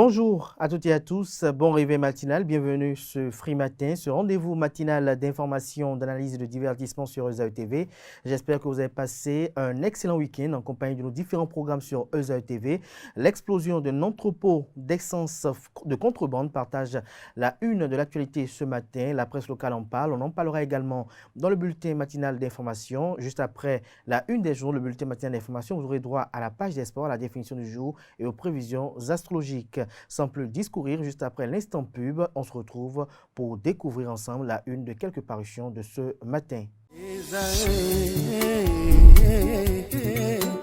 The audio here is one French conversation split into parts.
Bonjour à toutes et à tous, bon réveil matinal, bienvenue ce Free Matin, ce rendez-vous matinal d'information, d'analyse et de divertissement sur ESAE TV. J'espère que vous avez passé un excellent week-end en compagnie de nos différents programmes sur ESAE TV. L'explosion d'un entrepôt d'essence de contrebande partage la une de l'actualité ce matin. La presse locale en parle, on en parlera également dans le bulletin matinal d'information. Juste après la une des jours, le bulletin matinal d'information, vous aurez droit à la page des sports, à la définition du jour et aux prévisions astrologiques. Sans plus discourir, juste après l'instant pub, on se retrouve pour découvrir ensemble la une de quelques parutions de ce matin.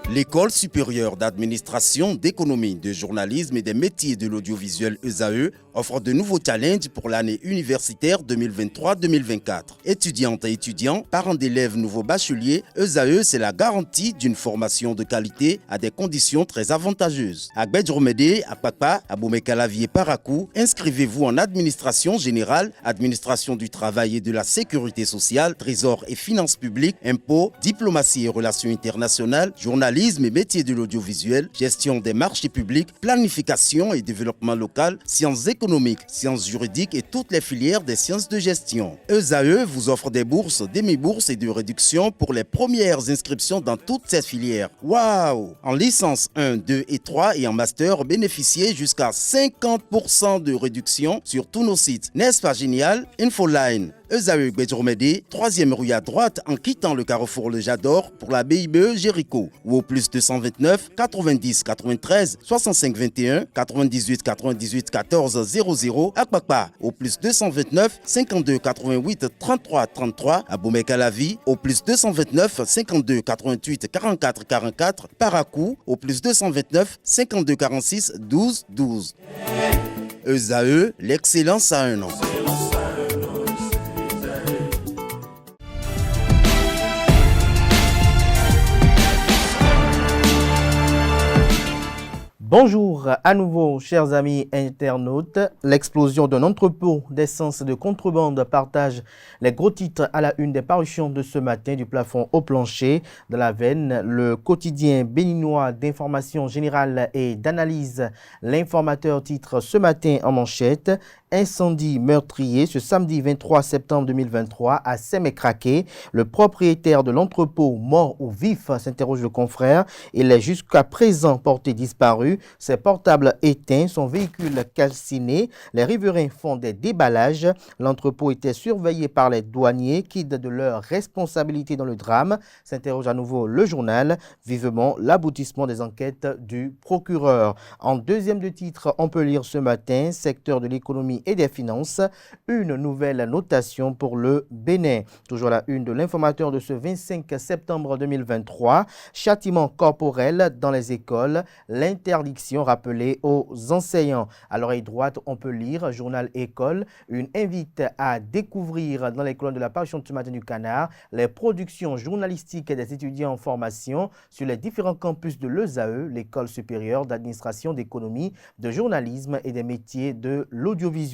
L'École supérieure d'administration, d'économie, de journalisme et des métiers de l'audiovisuel ESAE offre de nouveaux challenges pour l'année universitaire 2023-2024. Étudiantes et étudiants, parents d'élèves nouveaux bacheliers, ESAE, c'est la garantie d'une formation de qualité à des conditions très avantageuses. À Gbedjromede, à Papa, à Boumekalavi Parakou, inscrivez-vous en administration générale, administration du travail et de la sécurité sociale, trésor et finances publiques, impôts, diplomatie et relations internationales, journalisme et métiers de l'audiovisuel, gestion des marchés publics, planification et développement local, sciences économiques, sciences juridiques et toutes les filières des sciences de gestion. ESAE vous offre des bourses, demi-bourses et de réductions pour les premières inscriptions dans toutes ces filières. Waouh! En licence 1, 2 et 3 et en master, bénéficiez jusqu'à 50% de réduction sur tous nos sites. N'est-ce pas génial? Infoline. ESAE Gbedjromede, 3e rue à droite en quittant le carrefour Le Jador pour la BIBE Jéricho ou au plus 229 90 93 65 21 98 98 14 00 à Kpakpa au plus 229 52 88 33 33 à Boumekalavi au plus 229 52 88 44 44 Parakou au plus 229 52 46 12 12. ESAE, l'excellence à un an. Bonjour à nouveau, chers amis internautes. L'explosion d'un entrepôt d'essence de contrebande partage les gros titres à la une des parutions de ce matin du plafond au plancher. De la veine, le quotidien béninois d'information générale et d'analyse, l'informateur titre ce matin en manchette. Incendie meurtrier ce samedi 23 septembre 2023 à Sémécraqué. Le propriétaire de l'entrepôt, mort ou vif, s'interroge le confrère. Il est jusqu'à présent porté disparu. Ses portables éteints, son véhicule calciné. Les riverains font des déballages. L'entrepôt était surveillé par les douaniers qui, de leur responsabilité dans le drame, s'interroge à nouveau le journal. Vivement l'aboutissement des enquêtes du procureur. En deuxième de titre, on peut lire ce matin, secteur de l'économie et des finances, une nouvelle notation pour le Bénin. Toujours la une de l'informateur de ce 25 septembre 2023, châtiment corporel dans les écoles, l'interdiction rappelée aux enseignants. À l'oreille droite, on peut lire Journal École, une invite à découvrir dans les colonnes de la parution de ce matin du Canard les productions journalistiques des étudiants en formation sur les différents campus de l'ESAE, l'École supérieure d'administration, d'économie, de journalisme et des métiers de l'audiovisuel.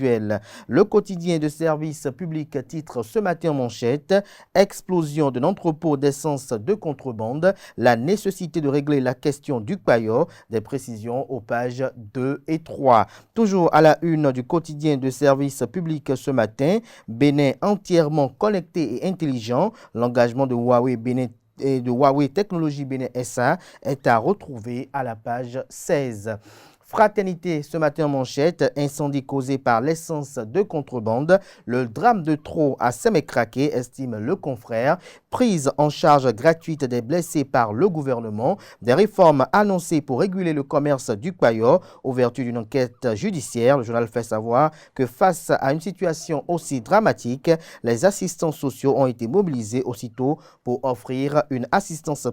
Le quotidien de service public titre ce matin en manchette, explosion d'un entrepôt d'essence de contrebande, la nécessité de régler la question du Payo, des précisions aux pages 2 et 3. Toujours à la une du quotidien de service public ce matin, Bénin entièrement connecté et intelligent, l'engagement de Huawei Bénin et de Huawei Technologies Bénin SA est à retrouver à la page 16. Fraternité ce matin en manchette, incendie causé par l'essence de contrebande, le drame de trop à Sémécraqué, estime le confrère, prise en charge gratuite des blessés par le gouvernement, des réformes annoncées pour réguler le commerce du Kwayo, au vertu d'une enquête judiciaire. Le journal fait savoir que face à une situation aussi dramatique, les assistants sociaux ont été mobilisés aussitôt pour offrir une assistance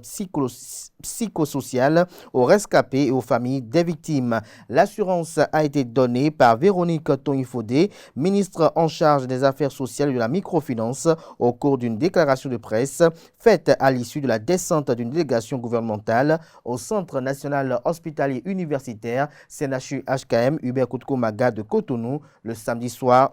psychosociale aux rescapés et aux familles des victimes. L'assurance a été donnée par Véronique Tonifodé, ministre en charge des Affaires sociales et de la microfinance, au cours d'une déclaration de presse faite à l'issue de la descente d'une délégation gouvernementale au Centre national hospitalier universitaire CNHU HKM Hubert Koutko Maga de Cotonou le samedi soir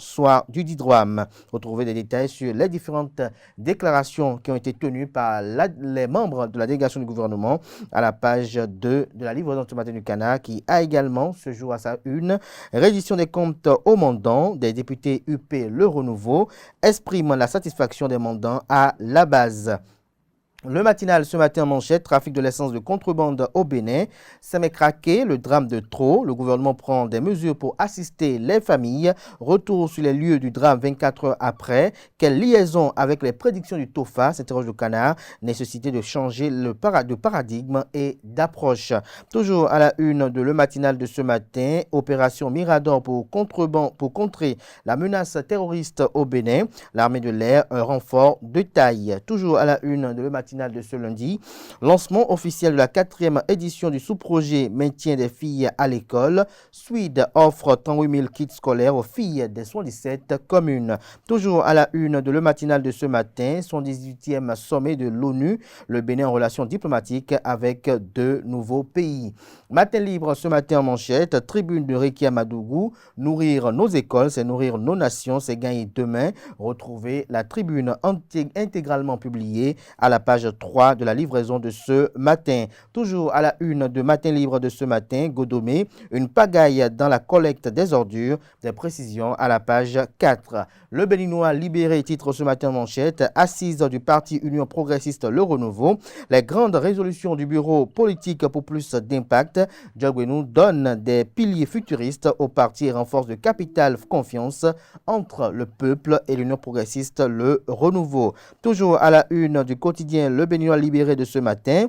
du Didroam. Retrouvez des détails sur les différentes déclarations qui ont été tenues par les membres de la délégation du gouvernement à la page 2 de la livraison de ce matin du Canard, qui a également également ce jour à sa une. Reddition des comptes aux mandants. Des députés UP Le Renouveau expriment la satisfaction des mandants à la base. Le matinal ce matin en manchette, trafic de l'essence de contrebande au Bénin. Sémécraqué, le drame de trop. Le gouvernement prend des mesures pour assister les familles. Retour sur les lieux du drame 24 heures après. Quelle liaison avec les prédictions du TOFA, s'interroge le Canard. Nécessité de changer de paradigme et d'approche. Toujours à la une de le matinal de ce matin, opération Mirador pour contrer la menace terroriste au Bénin. L'armée de l'air, un renfort de taille. Toujours à la une de le matinal de ce lundi, lancement officiel de la 4e édition du sous-projet maintien des filles à l'école. Swede offre 38 000 kits scolaires aux filles des 77 communes. Toujours à la une de le matinal de ce matin, son 18e sommet de l'ONU, le Bénin en relations diplomatiques avec de nouveaux pays. Matin libre ce matin en manchette, tribune de Réki Amadougou, nourrir nos écoles, c'est nourrir nos nations, c'est gagner demain. Retrouvez la tribune intégralement publiée à la page 3 de la livraison de ce matin. Toujours à la une de Matin libre de ce matin, Godomé, une pagaille dans la collecte des ordures, des précisions à la page 4. Le Béninois libéré titre ce matin en manchette, assise du parti Union progressiste Le Renouveau, les grandes résolutions du bureau politique pour plus d'impact. Djogwenou donne des piliers futuristes au parti et renforce le capital confiance entre le peuple et l'Union progressiste Le Renouveau. Toujours à la une du quotidien Le Béninois libéré de ce matin,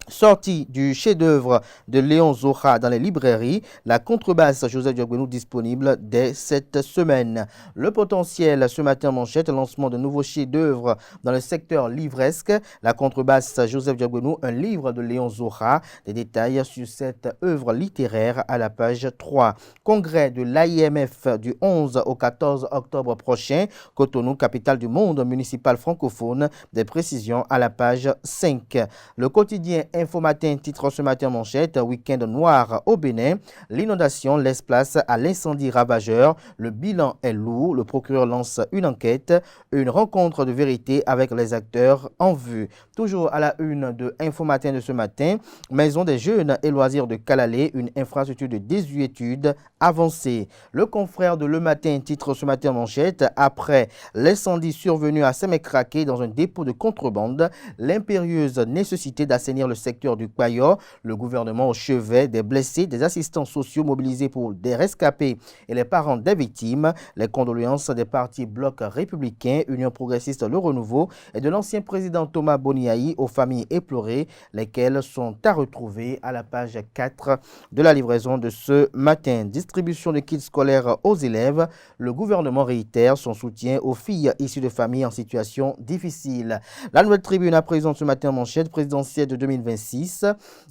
sortie du chef-d'œuvre de Léon Zoha dans les librairies, la contrebasse Joseph Diogbenou disponible dès cette semaine. Le potentiel ce matin en manchette, lancement de nouveaux chefs-d'œuvre dans le secteur livresque, la contrebasse Joseph Diogbenou, un livre de Léon Zoha, des détails sur cette œuvre littéraire à la page 3. Congrès de l'AIMF du 11 au 14 octobre prochain, Cotonou, capitale du monde municipal francophone, des précisions à la page 5. Le quotidien Info Matin titre ce matin manchette, week-end noir au Bénin, l'inondation laisse place à l'incendie ravageur, le bilan est lourd, le procureur lance une enquête, une rencontre de vérité avec les acteurs en vue. Toujours à la une de Info Matin de ce matin, maison des jeunes et loisirs de Calalé, une infrastructure de désuétude avancée. Le confrère de Le Matin titre ce matin manchette, après l'incendie survenu à Sémécraqué dans un dépôt de contrebande, l'impérieuse nécessité d'assainir le secteur du Kwayo, le gouvernement au chevet des blessés, des assistants sociaux mobilisés pour des rescapés et les parents des victimes, les condoléances des partis Bloc républicain, Union progressiste Le Renouveau et de l'ancien président Thomas Boniaï aux familles éplorées, lesquelles sont à retrouver à la page 4 de la livraison de ce matin. Distribution de kits scolaires aux élèves, le gouvernement réitère son soutien aux filles issues de familles en situation difficile. La Nouvelle Tribune à présent ce matin manchette présidentielle de 2026.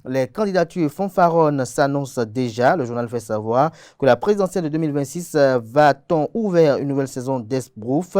Les candidatures fanfaronnes s'annoncent déjà. Le journal fait savoir que la présidentielle de 2026 va-t-on ouvrir une nouvelle saison d'esbrouf.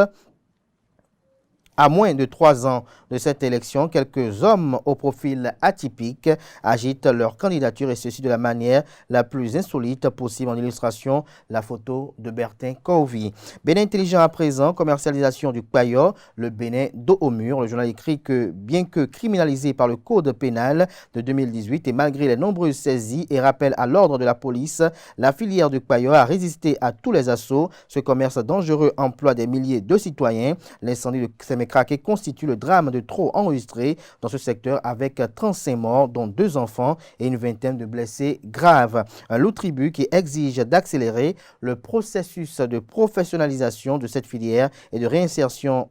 À moins de 3 ans de cette élection, quelques hommes au profil atypique agitent leur candidature et ceci de la manière la plus insolite possible. En illustration, la photo de Bertin Kovi. Bénin intelligent à présent, commercialisation du Kwayo, le Bénin dos au mur. Le journal écrit que bien que criminalisé par le code pénal de 2018 et malgré les nombreuses saisies et rappels à l'ordre de la police, la filière du Kwayo a résisté à tous les assauts. Ce commerce dangereux emploie des milliers de citoyens. L'incendie de Sémécraqué constitue le drame de trop enregistré dans ce secteur avec 35 morts, dont 2 enfants et une vingtaine de blessés graves. Un loup tribut qui exige d'accélérer le processus de professionnalisation de cette filière et de réinsertion,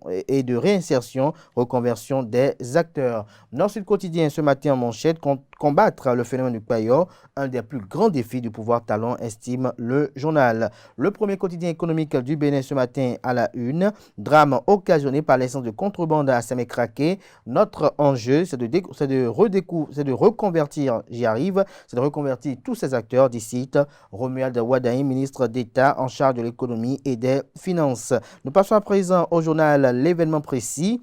reconversion des acteurs. Nord-Sud quotidien ce matin en manchette, combattre le phénomène du Kwayo, un des plus grands défis du pouvoir talon, estime le journal. Le premier quotidien économique du Bénin ce matin à la une, drame occasionné par l'essence de contrebande à Sémécraqué. Notre enjeu, c'est de reconvertir, j'y arrive, c'est de reconvertir tous ces acteurs, d'ici Romuald Wadaï, ministre d'État en charge de l'économie et des finances. Nous passons à présent au journal L'événement précis.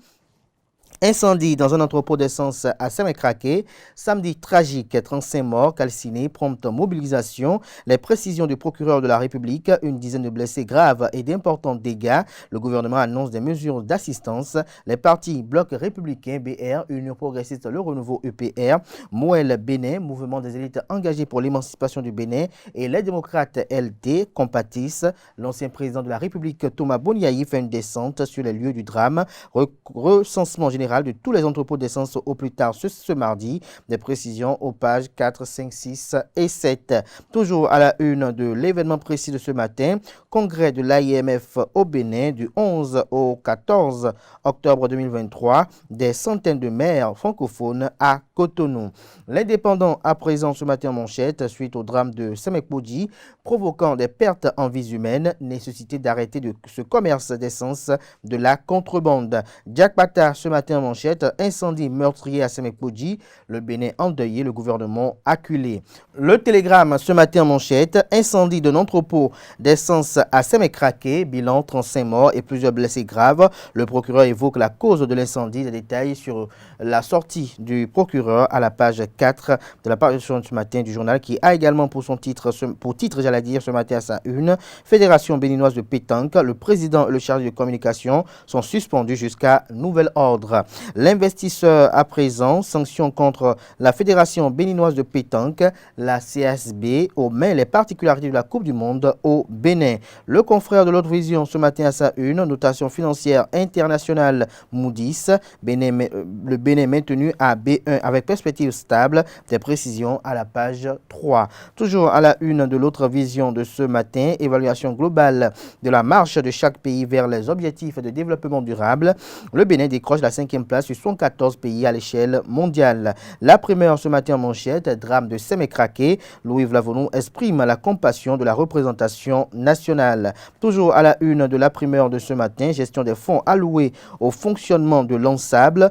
Incendie dans un entrepôt d'essence à Semekrake. Samedi tragique, 35 morts, calcinés, prompte mobilisation. Les précisions du procureur de la République, une dizaine de blessés graves et d'importants dégâts. Le gouvernement annonce des mesures d'assistance. Les partis Bloc républicain, BR, Union progressiste, le renouveau EPR, Moël Bénin, mouvement des élites engagées pour l'émancipation du Bénin et les démocrates LD compatissent. L'ancien président de la République, Thomas Boniaï, fait une descente sur les lieux du drame. Recensement général de tous les entrepôts d'essence au plus tard ce mardi. Des précisions aux pages 4, 5, 6 et 7. Toujours à la une de l'événement précis de ce matin, congrès de l'AIMF au Bénin du 11 au 14 octobre 2023. Des centaines de maires francophones à Cotonou. L'Indépendant à présent ce matin en manchette suite au drame de Semekpoji, provoquant des pertes en vies humaines, nécessité d'arrêter ce commerce d'essence de la contrebande. Jack Pata ce matin en manchette, incendie meurtrier à Semekpoji, le Bénin endeuillé, le gouvernement acculé. Le Télégramme ce matin en manchette, incendie d'un entrepôt d'essence à Semekrake, bilan 35 morts et plusieurs blessés graves. Le procureur évoque la cause de l'incendie, des détails sur la sortie du procureur à la page 4 de la parution ce matin du journal qui a également pour titre ce matin à sa une, Fédération béninoise de pétanque, le président et le chargé de communication sont suspendus jusqu'à nouvel ordre. L'investisseur à présent, sanction contre la Fédération béninoise de pétanque, la CSB, omet les particularités de la Coupe du Monde au Bénin. Le confrère de l'autre vision ce matin à sa une, notation financière internationale Moody's, le Bénin maintenu à B1 avec perspective stable, des précisions à la page 3. Toujours à la une de l'autre vision de ce matin, évaluation globale de la marche de chaque pays vers les objectifs de développement durable. Le Bénin décroche la 5e place sur 114 pays à l'échelle mondiale. La primeur ce matin en manchette, drame de Semekrake. Louis Vlavonou exprime la compassion de la représentation nationale. Toujours à la une de la primeur de ce matin, gestion des fonds alloués au fonctionnement de l'Ansalbe,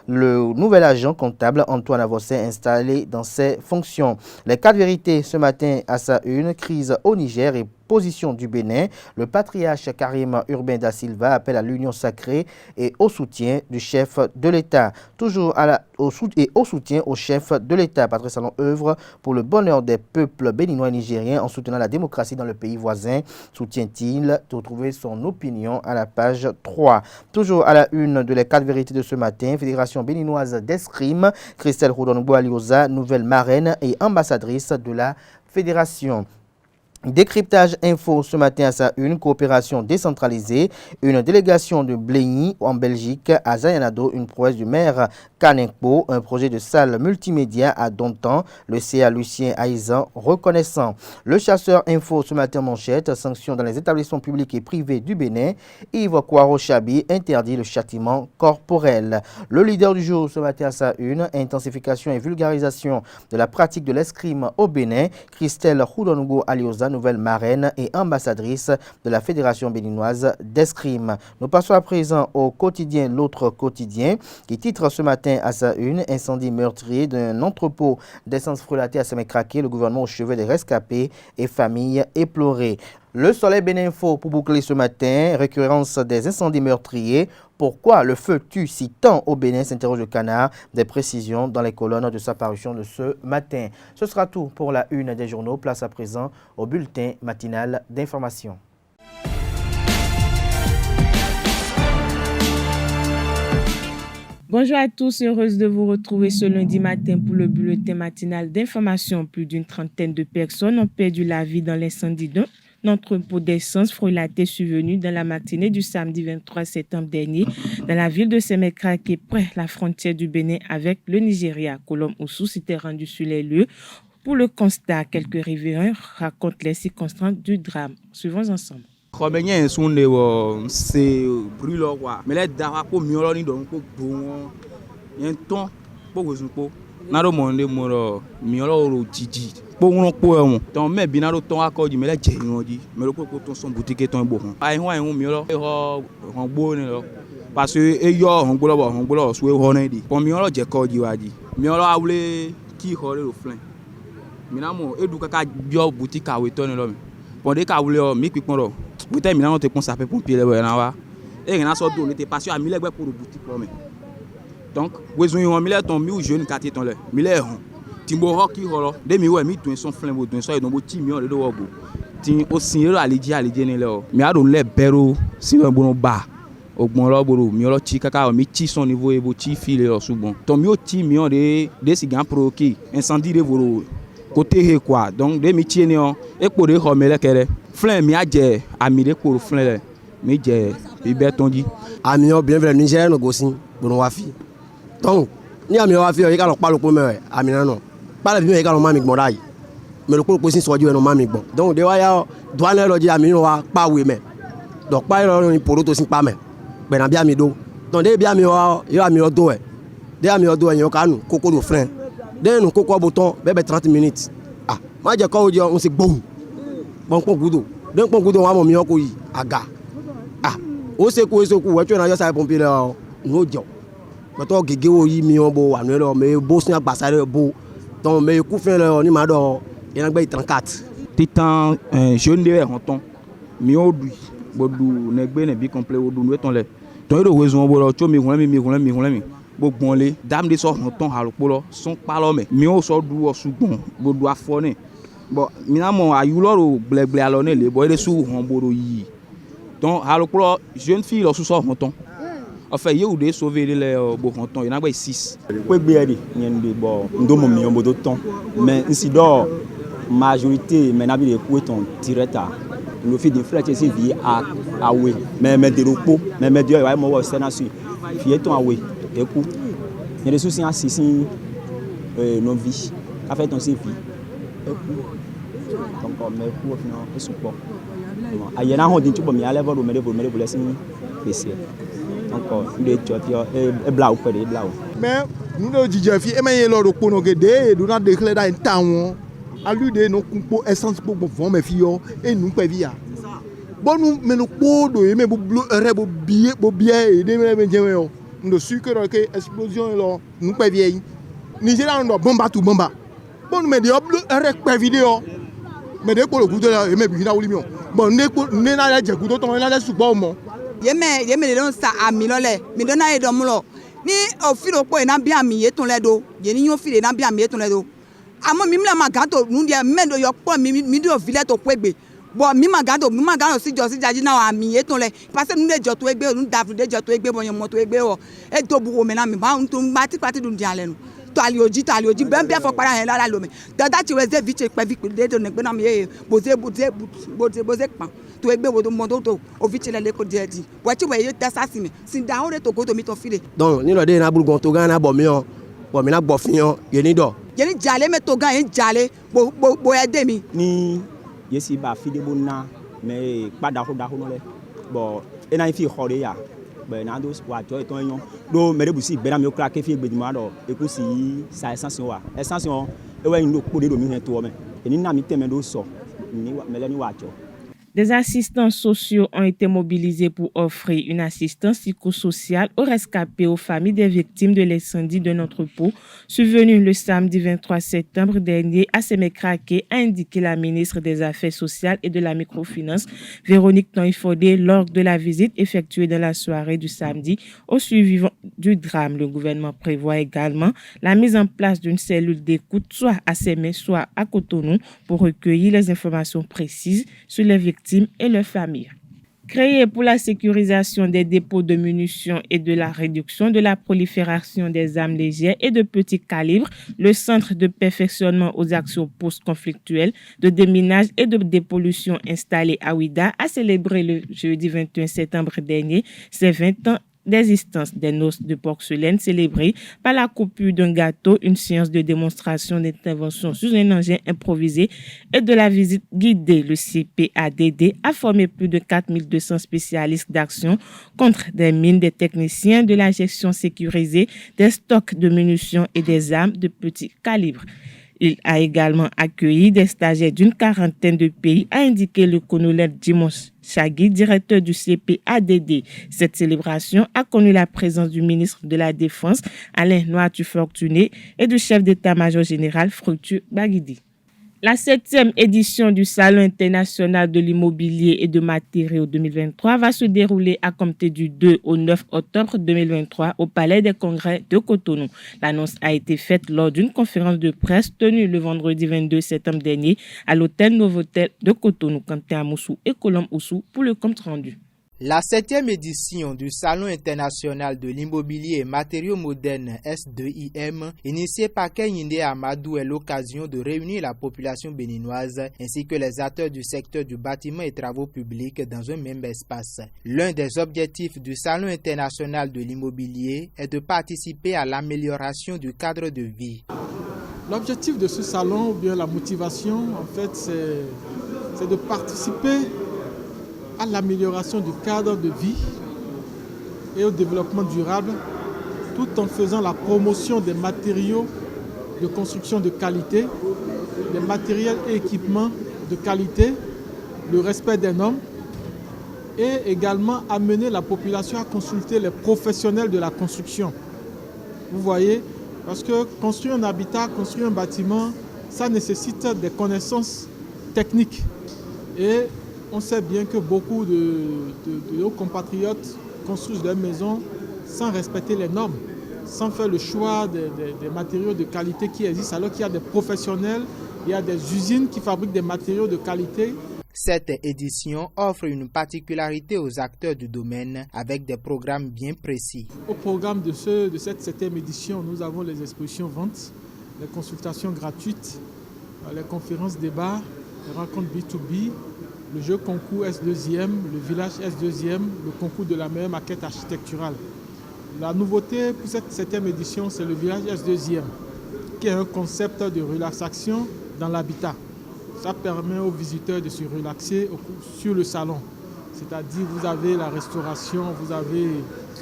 le nouvel agent comptable Antoine Avossin installé dans ses fonctions. Les 4 vérités ce matin à sa une, crise au Niger et position du Bénin. Le patriarche Karim Urbain da Silva appelle à l'union sacrée et au soutien du chef de l'État. Toujours au soutien au chef de l'État. Patrice Talon œuvre pour le bonheur des peuples béninois et nigériens en soutenant la démocratie dans le pays voisin. Soutient-il? Retrouver son opinion à la page 3. Toujours à la une de les 4 vérités de ce matin, Fédération béninoise d'escrime, Christelle Rodongo-Alioza, nouvelle marraine et ambassadrice de la Fédération. Décryptage info ce matin à sa une, coopération décentralisée, une délégation de Blény en Belgique à Zayanado, une prouesse du maire Kanekpo, un projet de salle multimédia à Domtan, le CA Lucien Aïzan reconnaissant. Le chasseur info ce matin manchette, sanctions dans les établissements publics et privés du Bénin, Yves Kouaro Chabi interdit le châtiment corporel. Le leader du jour ce matin à sa une, intensification et vulgarisation de la pratique de l'escrime au Bénin, Christelle Houdongo Alioza, nouvelle marraine et ambassadrice de la Fédération béninoise d'escrime. Nous passons à présent au quotidien L'Autre Quotidien qui titre ce matin à sa une, incendie meurtrier d'un entrepôt d'essence frelatée à Semekrake, le gouvernement au chevet des rescapés et familles éplorées. Le Soleil Béninfo pour boucler ce matin, récurrence des incendies meurtriers. Pourquoi le feu tue si tant au Bénin, s'interroge le Canard. Des précisions dans les colonnes de sa parution de ce matin. Ce sera tout pour la une des journaux. Place à présent au bulletin matinal d'information. Bonjour à tous, heureuse de vous retrouver ce lundi matin pour le bulletin matinal d'information. Plus d'une trentaine de personnes ont perdu la vie dans l'incendie d'un entrepôt d'essence frelaté survenu dans la matinée du samedi 23 septembre dernier dans la ville de Semekrake, près la frontière du Bénin avec le Nigeria. Colombe Oussou s'était rendu sur les lieux pour le constat. Quelques riverains racontent les circonstances du drame. Suivons ensemble. Kɔmɛnyɛ sun de wɔ se brûlɔ quoi mais les dara ko miɔlɔ ni dɔn ko bon yɛn tɔn ko gosun ko na do mɔnde mɔrɔ miɔlɔ ro jiji ko ŋlɔ ko yɛ mo tɔn mɛ bi na do tɔn akɔ di mais les jɛ ŋɔ di mais le ko tɔn son boutique tɔn bo hɔn ayi hɔn ayi hɔn miɔlɔ e hɔ hɔn gbo ne lɔ parce que e yɔ hɔn gbolɔ so e hɔ ne di pɔn miɔlɔ jɛ kɔ di wa di miɔlɔ awle ki hɔ le do flin mina mo e du kaka yɔ boutique awetɔ ne lɔ mi pɔn de ka awle mi kpikpɔn lɔ. Peut-être que nous avons pompiers là-bas. et rien à sortir donner t'es passé à 1000 pour le boutique là mais donc besoin on 1000 ton 1000 jeune quartier ton là 1000 timbo hockey holo de mi we mi tun son flen bo tun so e don bo ti mi o le do wo go tin o sin ero aleji ni le o mi a do le bero si we bo no ba ogbon lo boro mi o lo ti kaka o mi ti son niveau e bo ti file o sugbon ton mi o ti mi o de si gan provoquer incendie de voro côté he quoi donc de mi ti ni o e po de ho me le kere flen mi a je ami de ko flen le mi je ibe ton di ami o bien vrai Niger no go sin bo no wa fi donc ni ami o wa fi o yi ka lo pa lo po me ami na no pas le bien également mami gbon dai mais le ko sin soju eno mami gbon donc de wa ya douane lo ji ami no wa pa we me donc pa lo ni poro to sin pa me be na bi ami do donc de bi ami o yo ami o do e de ami o do en yo kanu koko do frein de nu koko bouton be 30 minutes ah ma je ko ojo on se gbon bon gudo de pon gudo wa mo mi o ko yi aga ah o se ku we tu na yo sai pompier lo no jo but to gege wo yi mi o bo anu lo me bo sin agbasa re bo donc mais coup fin là ni ma do ina gbe 34 titan jeune de honton mi o du bodu ne gbe ne bi complet odu no ton le ton do wezun bo lo cho mi hun mi gbon le dame de so honton halupo lo son pa lo mi o so du o sugbon bodu afo ni bo mi na mo ayu lo ro gble alo ne le bo ere su hon boro yi donc halupo lo jeune fille lo su so honton enfin ye ou de sauver les bo honton ina gbe 6 ko gbe eri yen de bo ndo mo mi obodo ton mais ici do majorité mais na bi de ku ton tireta no fi de frère se vie à we mais de repos mais de wa mo wo sena su fi ton awe e ku yen de souci a 6 no vie a fait ton se vie e ku donc mais ku fina e support ayena ho din tubo mi ale bo me de blessing pc encore de chotio e blau pe de blau mais nous de DJ fi e men lo ro pono gede do na declare da ntan alu de no kunpo essence po bon me fi yo e nu pe via bonu me no po do e me bo re bo bie e de me jewe yo ndo sucre que explosion lo nu pe vie Nigeria ndo bomba tu bomba bonu me de re pe video me de ko lo gudo e me bi na wuli mi o bon ne na le je gudo ton na le supo mo yeme le don sa ami lole mi don na e do mu lo ni o fi ro po na bi ami ye tun le do ye ni yo fi le na bi ami ye tun le do amo mi mla magato nu dia mendo yo po mi do vile to kwegbe bo mi magato si jaji na ami ye tun le parce nu de jo to egbe nu da de jo to egbe bo yan mo to egbe o e do bu o me na mi ba tun ba ti pati dun dia lenu to alioji ben bien fo para hen la lo me da ti we ze viche pe vi de do ne gbe na mi ye boze pan to egbe wo do mo to o viche le ko de di bo ti we ye tesa si me sin da ore to go to mi to file donc ni lo de na burgon to gan na bo mi na gbo fin yo ye ni jale me to gan ye jale bo e de mi ni yesi ba fide bo na me pada ho da ho no le bo e na fi khore ya be na do wa jo ton yan do me de busi be na mi o kra ke fi gbe di ma do e ku si sa essence e we ni po de do mi hen to me e ni na mi teme do so ni me le ni wa jo. Des assistants sociaux ont été mobilisés pour offrir une assistance psychosociale aux rescapés aux familles des victimes de l'incendie d'un entrepôt survenu le samedi 23 septembre dernier à Sémécraké, a indiqué la ministre des Affaires sociales et de la microfinance, Véronique Toifodé, lors de la visite effectuée dans la soirée du samedi au suivi du drame. Le gouvernement prévoit également la mise en place d'une cellule d'écoute soit à Sémé, soit à Cotonou pour recueillir les informations précises sur les victimes et leurs familles. Créé pour la sécurisation des dépôts de munitions et de la réduction de la prolifération des armes légères et de petit calibre, le Centre de perfectionnement aux actions post-conflictuelles, de déminage et de dépollution installé à Ouida a célébré le jeudi 21 septembre dernier ses 20 ans d'existence. Des noces de porcelaine célébrées par la coupure d'un gâteau, une séance de démonstration d'intervention sur un engin improvisé et de la visite guidée. Le CPADD a formé plus de 4200 spécialistes d'action contre des mines, des techniciens de la gestion sécurisée, des stocks de munitions et des armes de petit calibre. Il a également accueilli des stagiaires d'une quarantaine de pays, a indiqué le colonel Dimanche Chagui, directeur du CPADD. Cette célébration a connu la présence du ministre de la Défense, Alain Noatu Fortuné, et du chef d'état-major général, Fructueux Baguidi. La 7e édition du Salon international de l'immobilier et de matériaux 2023 va se dérouler à compter du 2 au 9 octobre 2023 au Palais des Congrès de Cotonou. L'annonce a été faite lors d'une conférence de presse tenue le vendredi 22 septembre dernier à l'hôtel Novotel de Cotonou. Quentin Amoussou et Colombe Oussou pour le compte rendu. La 7e édition du Salon international de l'immobilier et matériaux modernes S2IM, initiée par Kenyinde Amadou, est l'occasion de réunir la population béninoise ainsi que les acteurs du secteur du bâtiment et travaux publics dans un même espace. L'un des objectifs du Salon international de l'immobilier est de participer à l'amélioration du cadre de vie. L'objectif de ce salon, ou bien la motivation, en fait, c'est de participer à l'amélioration du cadre de vie et au développement durable, tout en faisant la promotion des matériaux de construction de qualité, des matériels et équipements de qualité, le respect des normes, et également amener la population à consulter les professionnels de la construction. Vous voyez, parce que construire un habitat, construire un bâtiment, ça nécessite des connaissances techniques. Et on sait bien que beaucoup de nos compatriotes construisent des maisons sans respecter les normes, sans faire le choix des matériaux de qualité qui existent, alors qu'il y a des professionnels, il y a des usines qui fabriquent des matériaux de qualité. Cette édition offre une particularité aux acteurs du domaine avec des programmes bien précis. Au programme de cette 7e édition, nous avons les expositions ventes, les consultations gratuites, les conférences débats, les rencontres B2B, le jeu concours S2IM, le village S2IM, le concours de la meilleure maquette architecturale. La nouveauté pour cette 7e édition, c'est le village S2IM, qui est un concept de relaxation dans l'habitat. Ça permet aux visiteurs de se relaxer sur le salon. C'est-à-dire vous avez la restauration, vous avez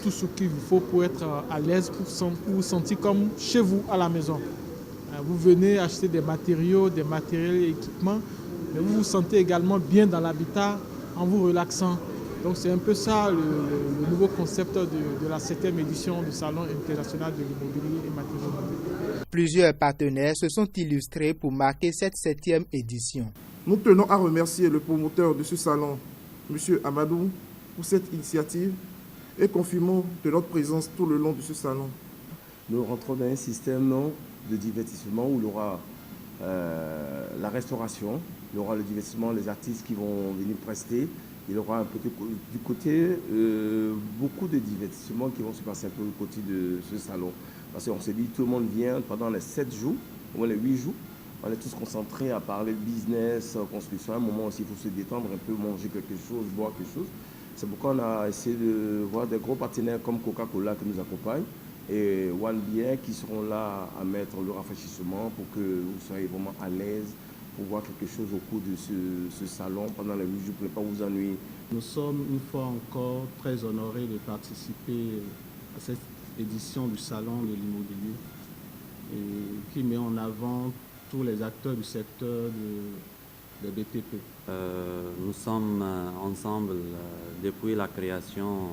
tout ce qu'il vous faut pour être à l'aise, pour vous sentir comme chez vous à la maison. Vous venez acheter des matériaux et équipements, mais vous vous sentez également bien dans l'habitat en vous relaxant. Donc c'est un peu ça le nouveau concept de la 7e édition du Salon international de l'immobilier et matériaux modernes. Plusieurs partenaires se sont illustrés pour marquer cette 7e édition. Nous tenons à remercier le promoteur de ce salon, M. Amadou, pour cette initiative et confirmons de notre présence tout le long de ce salon. Nous rentrons dans un système de divertissement où il y aura la restauration, il y aura le divertissement, les artistes qui vont venir prester, il y aura un peu du côté beaucoup de divertissements qui vont se passer un peu du côté de ce salon. Parce qu'on s'est dit tout le monde vient pendant les 7 jours, au moins les 8 jours, on est tous concentrés à parler de business, construction. À un moment aussi, il faut se détendre un peu, manger quelque chose, boire quelque chose. C'est pourquoi on a essayé de voir des gros partenaires comme Coca-Cola qui nous accompagnent et One Beer qui seront là à mettre le rafraîchissement pour que vous soyez vraiment à l'aise pour voir quelque chose au cours de ce salon pendant les 8 jours pour ne pas vous ennuyer. Nous sommes une fois encore très honorés de participer à cette édition du Salon de l'immobilier qui met en avant tous les acteurs du secteur des BTP. Nous sommes ensemble depuis la création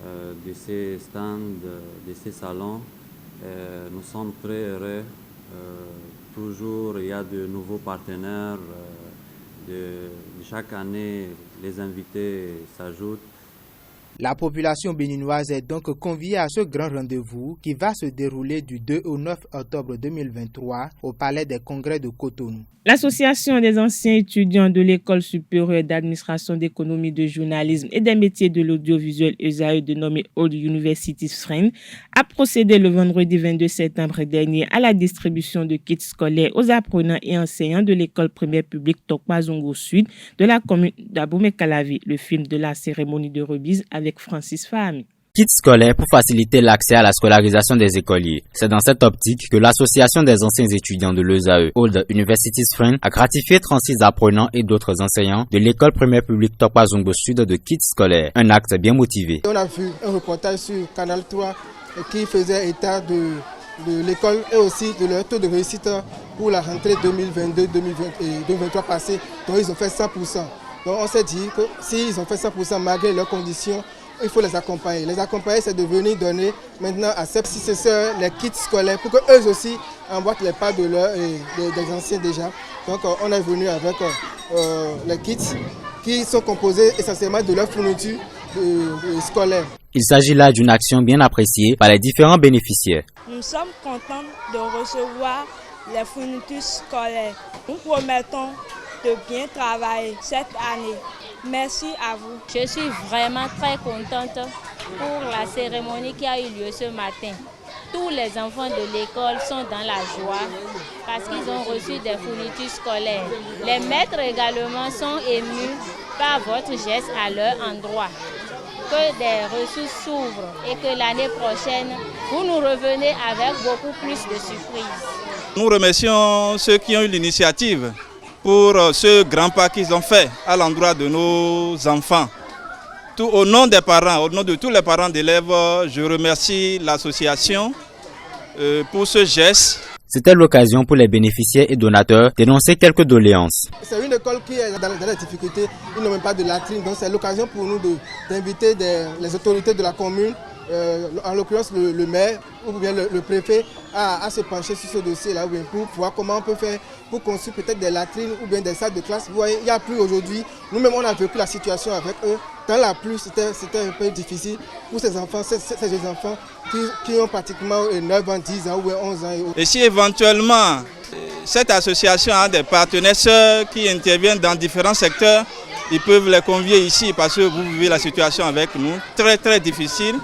de ces stands, de ces salons. Nous sommes très heureux. Toujours, il y a de nouveaux partenaires. Chaque année, les invités s'ajoutent. La population béninoise est donc conviée à ce grand rendez-vous qui va se dérouler du 2 au 9 octobre 2023 au Palais des Congrès de Cotonou. L'Association des anciens étudiants de l'École supérieure d'administration d'économie, de journalisme et des métiers de l'audiovisuel ESAE dénommée Old University Friends a procédé le vendredi 22 septembre dernier à la distribution de kits scolaires aux apprenants et enseignants de l'école primaire publique Tokpa-Zongo Sud de la commune d'Abomey-Calavi. Le film de la cérémonie de remise avec Francis Fahmy. Kits scolaires pour faciliter l'accès à la scolarisation des écoliers. C'est dans cette optique que l'Association des anciens étudiants de l'ESAE, Old Universities Friends, a gratifié 36 apprenants et d'autres enseignants de l'école primaire publique Tokpa-Zongo Sud de kits scolaires. Un acte bien motivé. On a vu un reportage sur Canal 3 qui faisait état de l'école et aussi de leur taux de réussite pour la rentrée 2022-2023 passée. Donc ils ont fait 100%. Donc on s'est dit que s'ils ont fait 100% malgré leurs conditions, il faut les accompagner. Les accompagner, c'est de venir donner maintenant à ces petites sœurs les kits scolaires pour qu'eux aussi emboîtent les pas de des anciens déjà. Donc on est venu avec les kits qui sont composés essentiellement de leur fourniture scolaire. Il s'agit là d'une action bien appréciée par les différents bénéficiaires. Nous sommes contents de recevoir les fournitures scolaires. Nous promettons de bien travailler cette année. Merci à vous. Je suis vraiment très contente pour la cérémonie qui a eu lieu ce matin. Tous les enfants de l'école sont dans la joie parce qu'ils ont reçu des fournitures scolaires. Les maîtres également sont émus par votre geste à leur endroit. Que des ressources s'ouvrent et que l'année prochaine, vous nous revenez avec beaucoup plus de surprises. Nous remercions ceux qui ont eu l'initiative pour ce grand pas qu'ils ont fait à l'endroit de nos enfants. Au nom des parents, au nom de tous les parents d'élèves, je remercie l'association pour ce geste. C'était l'occasion pour les bénéficiaires et donateurs d'énoncer quelques doléances. C'est une école qui est dans la difficulté, ils n'ont même pas de latrine, donc c'est l'occasion pour nous d'inviter les autorités de la commune, en l'occurrence le maire ou bien le préfet, à se pencher sur ce dossier-là pour voir comment on peut faire pour construire peut-être des latrines ou bien des salles de classe. Vous voyez, il n'y a plus aujourd'hui. Nous-mêmes, on a vécu la situation avec eux. Dans la pluie, c'était un peu difficile pour ces enfants, ces jeunes enfants qui ont pratiquement 9 ans, 10 ans ou 11 ans. Et si éventuellement cette association a des partenaires sœurs qui interviennent dans différents secteurs, ils peuvent les convier ici parce que vous vivez la situation avec nous, très très difficile.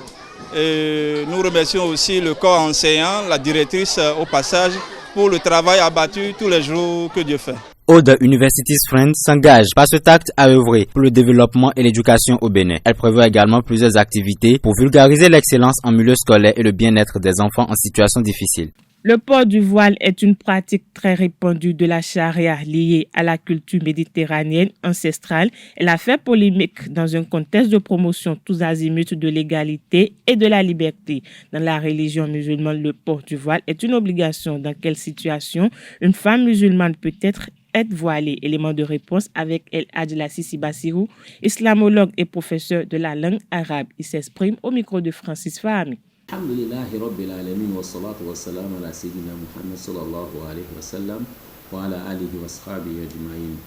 Et nous remercions aussi le corps enseignant, la directrice au passage, pour le travail abattu tous les jours que Dieu fait. Old Universities Friends s'engage par cet acte à œuvrer pour le développement et l'éducation au Bénin. Elle prévoit également plusieurs activités pour vulgariser l'excellence en milieu scolaire et le bien-être des enfants en situation difficile. Le port du voile est une pratique très répandue de la charia liée à la culture méditerranéenne ancestrale. Elle a fait polémique dans un contexte de promotion tous azimuts de l'égalité et de la liberté. Dans la religion musulmane, le port du voile est une obligation. Dans quelle situation une femme musulmane peut être voilée? Élément de réponse avec El Adjlassi Sibasirou, islamologue et professeur de la langue arabe. Il s'exprime au micro de Francis Fahami. Alhamdulillahi Rabbil Alamin wa salatu wa salam ala Sayyidina Muhammad sallallahu alayhi wa sallam wa ala alihi wa sahbihi ajma'in.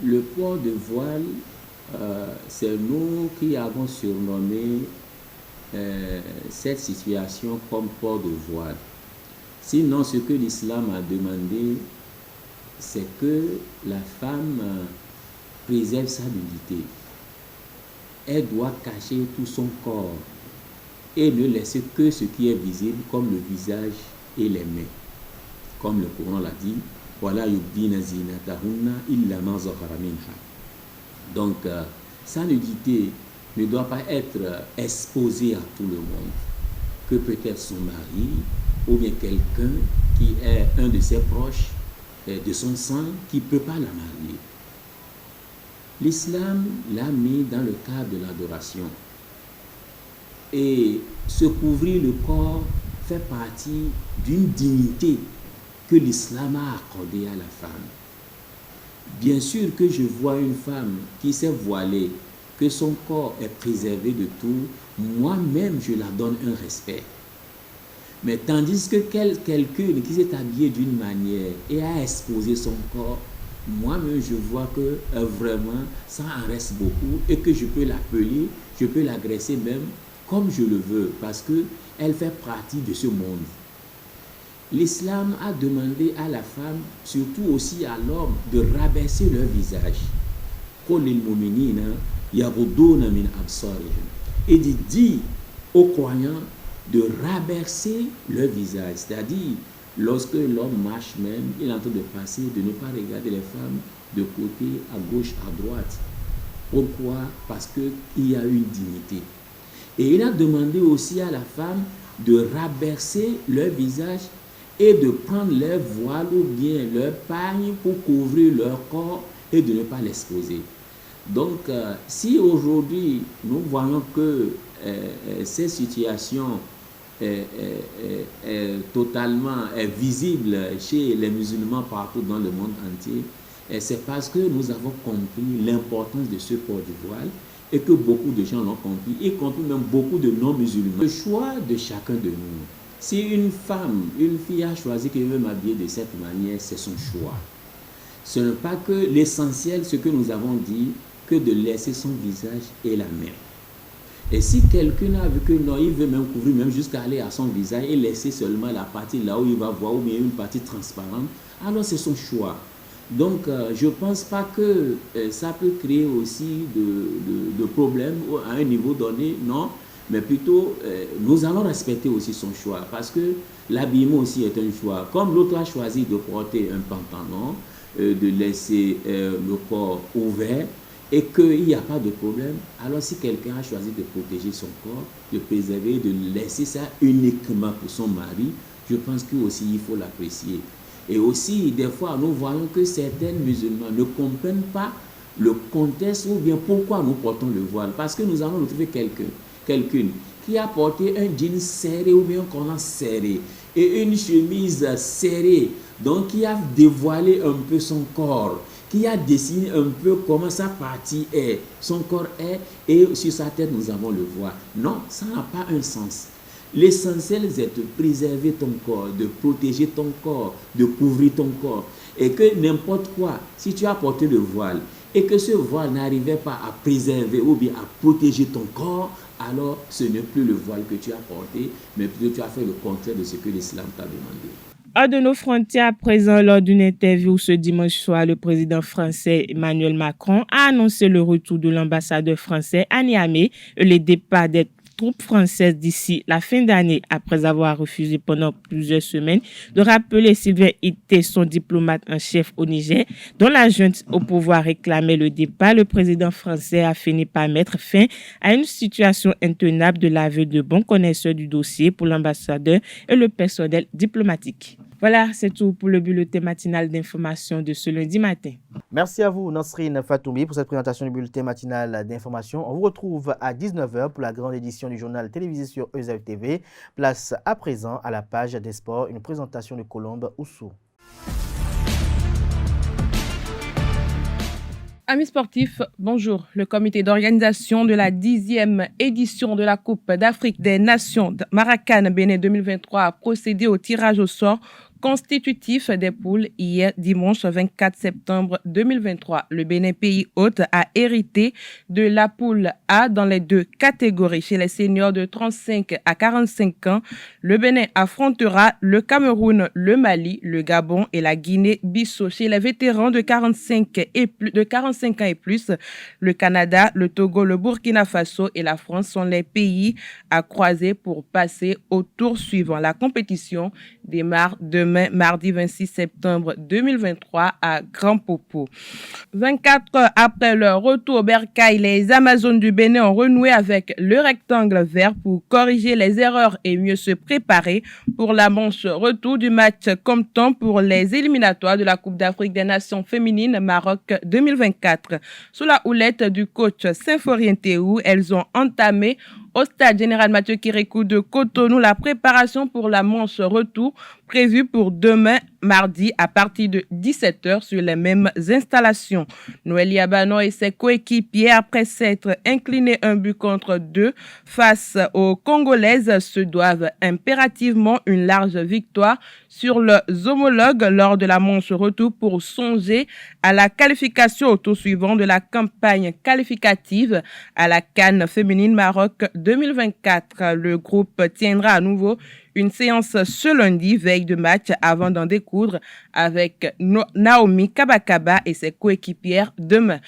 Le port de voile, c'est nous qui avons surnommé cette situation comme port de voile. Sinon, ce que l'islam a demandé, c'est que la femme préserve sa nudité. Elle doit cacher tout son corps et ne laisser que ce qui est visible, comme le visage et les mains. Comme le Coran l'a dit, voilà yubdina zinatahunna illa ma zahara minha. Donc, sa nudité ne doit pas être exposée à tout le monde, que peut-être son mari ou bien quelqu'un qui est un de ses proches, de son sang, qui ne peut pas la marier. L'islam l'a mis dans le cadre de l'adoration. Et se couvrir le corps fait partie d'une dignité que l'islam a accordée à la femme. Bien sûr que je vois une femme qui s'est voilée, que son corps est préservé de tout, moi-même je la donne un respect. Mais tandis que quelqu'un qui s'est habillé d'une manière et a exposé son corps, moi-même je vois que vraiment ça en reste beaucoup et que je peux l'appeler, je peux l'agresser même comme je le veux, parce qu'elle fait partie de ce monde. L'islam a demandé à la femme, surtout aussi à l'homme, de rabaisser leur visage. Et de dire aux croyants de rabaisser leur visage. C'est-à-dire, lorsque l'homme marche même, il est en train de passer, de ne pas regarder les femmes de côté, à gauche, à droite. Pourquoi? Parce qu'il y a une dignité. Et il a demandé aussi à la femme de rabaisser leur visage et de prendre leur voile ou bien leur pagne pour couvrir leur corps et de ne pas l'exposer. Donc, si aujourd'hui nous voyons que ces situations totalement visibles chez les musulmans partout dans le monde entier, c'est parce que nous avons compris l'importance de ce port du voile et que beaucoup de gens l'ont compris, y compris même beaucoup de non-musulmans. Le choix de chacun de nous. Si une femme, une fille a choisi qu'elle veut m'habiller de cette manière, c'est son choix. Ce n'est pas que l'essentiel, ce que nous avons dit, que de laisser son visage et la main. Et si quelqu'un a vu que non, il veut même couvrir, même jusqu'à aller à son visage et laisser seulement la partie là où il va voir, ou bien une partie transparente, alors c'est son choix. Donc, je ne pense pas que ça peut créer aussi de problèmes à un niveau donné, non, mais plutôt, nous allons respecter aussi son choix, parce que l'habillement aussi est un choix. Comme l'autre a choisi de porter un pantalon, de laisser le corps ouvert, et qu'il n'y a pas de problème, alors si quelqu'un a choisi de protéger son corps, de préserver, de laisser ça uniquement pour son mari, je pense que aussi il faut l'apprécier. Et aussi, des fois, nous voyons que certains musulmans ne comprennent pas le contexte ou bien pourquoi nous portons le voile. Parce que nous allons retrouver quelqu'une qui a porté un jean serré ou bien un collant serré et une chemise serrée, donc qui a dévoilé un peu son corps, qui a dessiné un peu comment sa partie est, son corps est, et sur sa tête nous avons le voile. Non, ça n'a pas un sens. L'essentiel est de préserver ton corps, de protéger ton corps, de couvrir ton corps. Et que n'importe quoi, si tu as porté le voile et que ce voile n'arrivait pas à préserver ou bien à protéger ton corps, alors ce n'est plus le voile que tu as porté, mais plutôt tu as fait le contraire de ce que l'islam t'a demandé. Hors de nos frontières, à présent, lors d'une interview ce dimanche soir, le président français Emmanuel Macron a annoncé le retour de l'ambassadeur français à Niamey et le départ des troupes françaises d'ici la fin d'année, après avoir refusé pendant plusieurs semaines de rappeler Sylvain Ité, son diplomate en chef au Niger, dont la junte au pouvoir réclamait le départ. Le président français a fini par mettre fin à une situation intenable de l'aveu de bons connaisseurs du dossier pour l'ambassadeur et le personnel diplomatique. Voilà, c'est tout pour le bulletin matinal d'information de ce lundi matin. Merci à vous, Nasrine Fatoumi, pour cette présentation du bulletin matinal d'information. On vous retrouve à 19h pour la grande édition du journal télévisé sur EZAV TV. Place à présent à la page des sports, une présentation de Colombe Oussou. Amis sportifs, bonjour. Le comité d'organisation de la 10e édition de la Coupe d'Afrique des Nations Maracanã Bénin 2023 a procédé au tirage au sort constitutif des poules hier dimanche 24 septembre 2023. Le Bénin, pays hôte, a hérité de la poule A dans les deux catégories. Chez les seniors de 35 à 45 ans, le Bénin affrontera le Cameroun, le Mali, le Gabon et la Guinée-Bissau. Chez les vétérans de 45 ans et plus, le Canada, le Togo, le Burkina Faso et la France sont les pays à croiser pour passer au tour suivant. La compétition démarre demain, mardi 26 septembre 2023 à Grand Popo. 24 heures après leur retour au bercail, les Amazones du Bénin ont renoué avec le rectangle vert pour corriger les erreurs et mieux se préparer pour la manche retour du match comptant pour les éliminatoires de la Coupe d'Afrique des Nations féminines Maroc 2024. Sous la houlette du coach Symphorien Théou, elles ont entamé au stade général Mathieu Kérékou de Cotonou la préparation pour la manche retour prévue pour demain mardi à partir de 17h sur les mêmes installations. Noélia Banon et ses coéquipiers, après s'être inclinés 1-2 face aux Congolaises, se doivent impérativement une large victoire sur leurs homologues lors de la manche retour pour songer à la qualification au tour suivant de la campagne qualificative à la CAN féminine Maroc 2024. Le groupe tiendra à nouveau une séance ce lundi, veille de match, avant d'en découdre avec Naomi Kabakaba et ses coéquipières demain.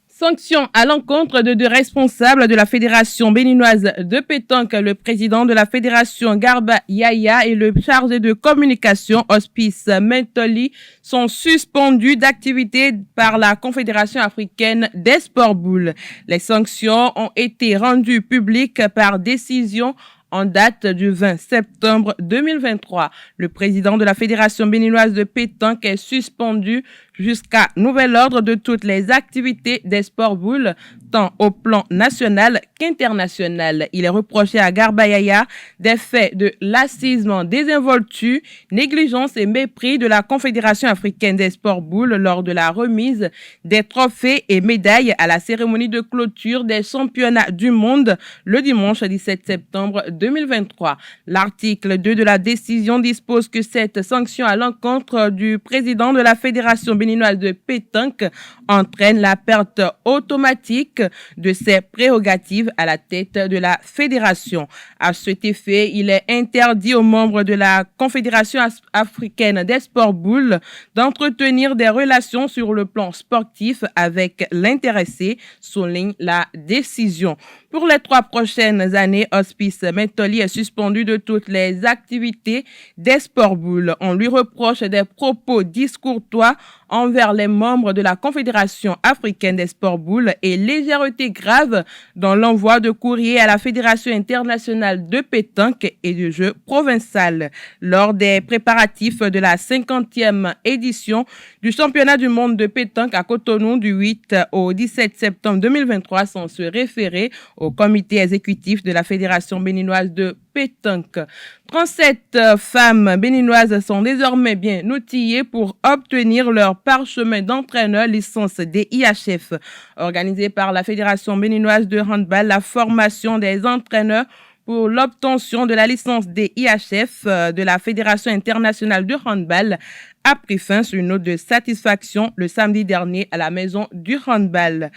Sanctions à l'encontre de deux responsables de la Fédération béninoise de pétanque, le président de la Fédération Garba Yaya et le chargé de communication Hospice Mentoli sont suspendus d'activité par la Confédération africaine des sports boules. Les sanctions ont été rendues publiques par décision en date du 20 septembre 2023. Le président de la Fédération béninoise de pétanque est suspendu jusqu'à nouvel ordre de toutes les activités des sports boules, tant au plan national qu'international. Il est reproché à Garba Yaya des faits de lassisme, désinvolture, négligence et mépris de la Confédération africaine des sports boules lors de la remise des trophées et médailles à la cérémonie de clôture des championnats du monde le dimanche 17 septembre 2023. L'article 2 de la décision dispose que cette sanction à l'encontre du président de la Fédération béninoise de pétanque entraîne la perte automatique de ses prérogatives à la tête de la fédération. À cet effet, il est interdit aux membres de la Confédération africaine des sports boules d'entretenir des relations sur le plan sportif avec l'intéressé, souligne la décision. Pour les 3 prochaines années, Hospice Mentoli est suspendu de toutes les activités des sports boules. On lui reproche des propos discourtois envers les membres de la Confédération africaine des sports boules et légèreté grave dans l'envoi de courrier à la Fédération internationale de pétanque et de jeux provincial. Lors des préparatifs de la 50e édition du championnat du monde de pétanque à Cotonou du 8 au 17 septembre 2023, sans se référer au comité exécutif de la Fédération béninoise de pétanque. 37 femmes béninoises sont désormais bien outillées pour obtenir leur parchemin d'entraîneur licence DIHF. Organisée par la Fédération béninoise de handball, la formation des entraîneurs pour l'obtention de la licence DIHF de la Fédération internationale de handball a pris fin sur une note de satisfaction le samedi dernier à la maison du handball.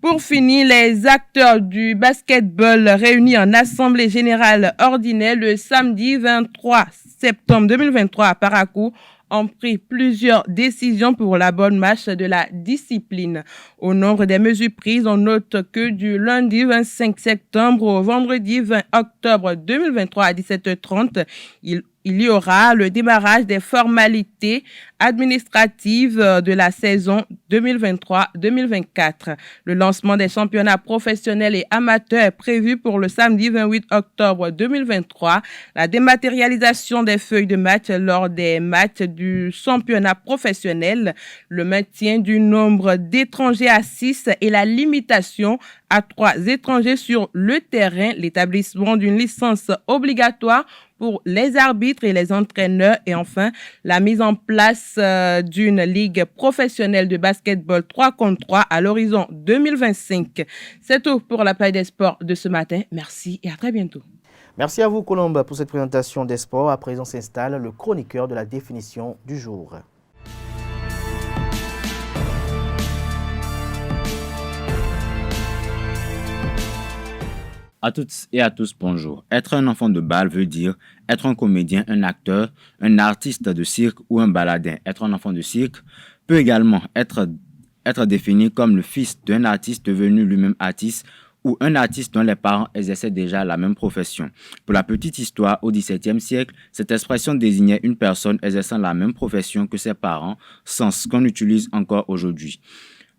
Pour finir, les acteurs du basketball réunis en assemblée générale ordinaire le samedi 23 septembre 2023 à Parakou ont pris plusieurs décisions pour la bonne marche de la discipline. Au nombre des mesures prises, on note que du lundi 25 septembre au vendredi 20 octobre 2023 à 17h30, il y aura le démarrage des formalités administratives de la saison 2023-2024. Le lancement des championnats professionnels et amateurs est prévu pour le samedi 28 octobre 2023. La dématérialisation des feuilles de match lors des matchs du championnat professionnel, le maintien du nombre d'étrangers à 6 et la limitation à 3 étrangers sur le terrain, l'établissement d'une licence obligatoire pour les arbitres et les entraîneurs et enfin la mise en place d'une ligue professionnelle de basketball 3 contre 3 à l'horizon 2025. C'est tout pour la page des sports de ce matin. Merci et à très bientôt. Merci à vous Colombe pour cette présentation des sports. À présent s'installe le chroniqueur de la définition du jour. À toutes et à tous, bonjour. Être un enfant de bal veut dire être un comédien, un acteur, un artiste de cirque ou un baladin. Être un enfant de cirque peut également être défini comme le fils d'un artiste devenu lui-même artiste ou un artiste dont les parents exerçaient déjà la même profession. Pour la petite histoire, au XVIIe siècle, cette expression désignait une personne exerçant la même profession que ses parents, sens qu'on utilise encore aujourd'hui.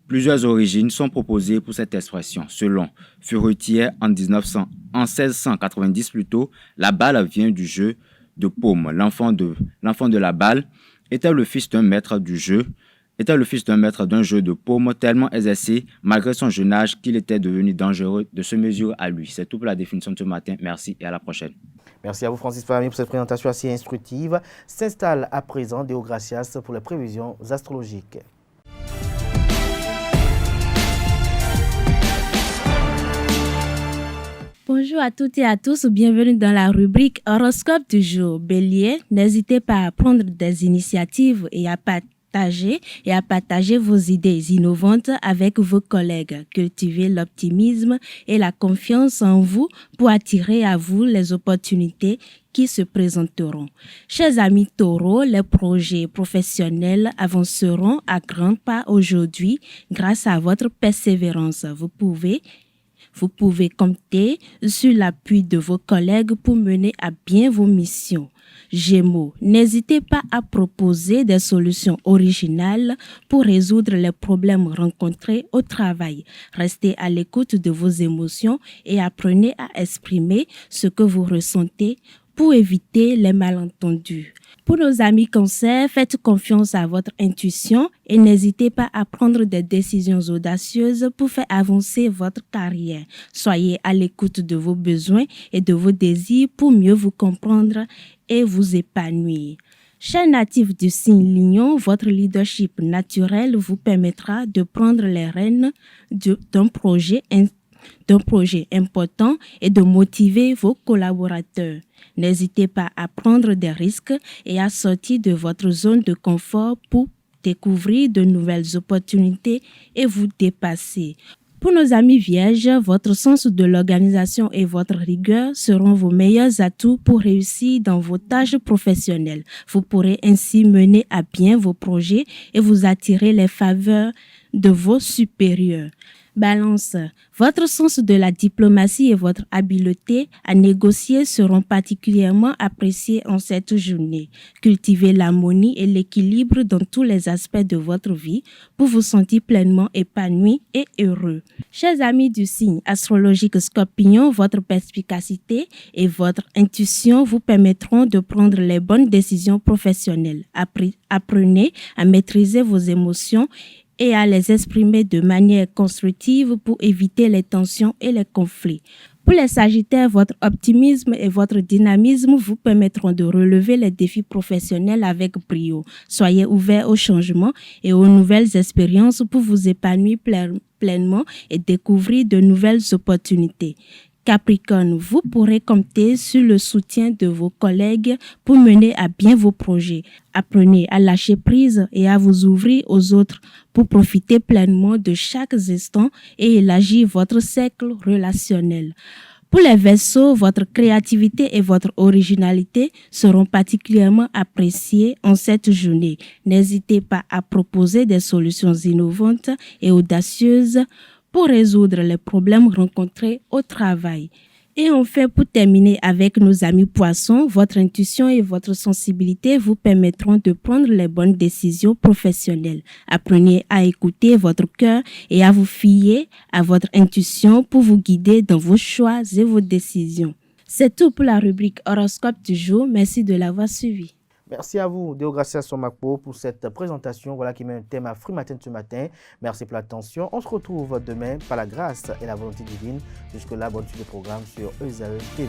Plusieurs origines sont proposées pour cette expression. Selon Furetière, en 1690 plutôt, la balle vient du jeu de paume. L'enfant de la balle était le fils d'un maître d'un jeu de paume tellement exercé malgré son jeune âge qu'il était devenu dangereux de se mesurer à lui. C'est tout pour la définition de ce matin. Merci et à la prochaine. Merci à vous Francis Fahmy pour cette présentation assez instructive. S'installe à présent Déo Gracias pour les prévisions astrologiques. Bonjour à toutes et à tous, bienvenue dans la rubrique Horoscope du jour. Bélier, n'hésitez pas à prendre des initiatives et à partager vos idées innovantes avec vos collègues. Cultivez l'optimisme et la confiance en vous pour attirer à vous les opportunités qui se présenteront. Chers amis taureaux, les projets professionnels avanceront à grands pas aujourd'hui grâce à votre persévérance. Vous pouvez compter sur l'appui de vos collègues pour mener à bien vos missions. Gémeaux, n'hésitez pas à proposer des solutions originales pour résoudre les problèmes rencontrés au travail. Restez à l'écoute de vos émotions et apprenez à exprimer ce que vous ressentez pour éviter les malentendus. Pour nos amis Cancer, faites confiance à votre intuition et n'hésitez pas à prendre des décisions audacieuses pour faire avancer votre carrière. Soyez à l'écoute de vos besoins et de vos désirs pour mieux vous comprendre et vous épanouir. Chers natifs du signe Lion, votre leadership naturel vous permettra de prendre les rênes d'un projet important et de motiver vos collaborateurs. N'hésitez pas à prendre des risques et à sortir de votre zone de confort pour découvrir de nouvelles opportunités et vous dépasser. Pour nos amis vierges, votre sens de l'organisation et votre rigueur seront vos meilleurs atouts pour réussir dans vos tâches professionnelles. Vous pourrez ainsi mener à bien vos projets et vous attirer les faveurs de vos supérieurs. Balance, votre sens de la diplomatie et votre habileté à négocier seront particulièrement appréciés en cette journée. Cultivez l'harmonie et l'équilibre dans tous les aspects de votre vie pour vous sentir pleinement épanoui et heureux. Chers amis du signe astrologique Scorpion, votre perspicacité et votre intuition vous permettront de prendre les bonnes décisions professionnelles. Apprenez à maîtriser vos émotions et à les exprimer de manière constructive pour éviter les tensions et les conflits. Pour les Sagittaires, votre optimisme et votre dynamisme vous permettront de relever les défis professionnels avec brio. Soyez ouverts au changement et aux nouvelles expériences pour vous épanouir pleinement et découvrir de nouvelles opportunités. Capricorne, vous pourrez compter sur le soutien de vos collègues pour mener à bien vos projets. Apprenez à lâcher prise et à vous ouvrir aux autres pour profiter pleinement de chaque instant et élargir votre cercle relationnel. Pour les Verseaux, votre créativité et votre originalité seront particulièrement appréciées en cette journée. N'hésitez pas à proposer des solutions innovantes et audacieuses pour résoudre les problèmes rencontrés au travail. Et enfin, pour terminer avec nos amis poissons, votre intuition et votre sensibilité vous permettront de prendre les bonnes décisions professionnelles. Apprenez à écouter votre cœur et à vous fier à votre intuition pour vous guider dans vos choix et vos décisions. C'est tout pour la rubrique horoscope du jour. Merci de l'avoir suivi. Merci à vous, Deogracia Somakpo, pour cette présentation. Voilà qui met un thème à Free Matin ce matin. Merci pour l'attention. On se retrouve demain par la grâce et la volonté divine. Jusque-là, bonne suite de programme sur ESAE TV.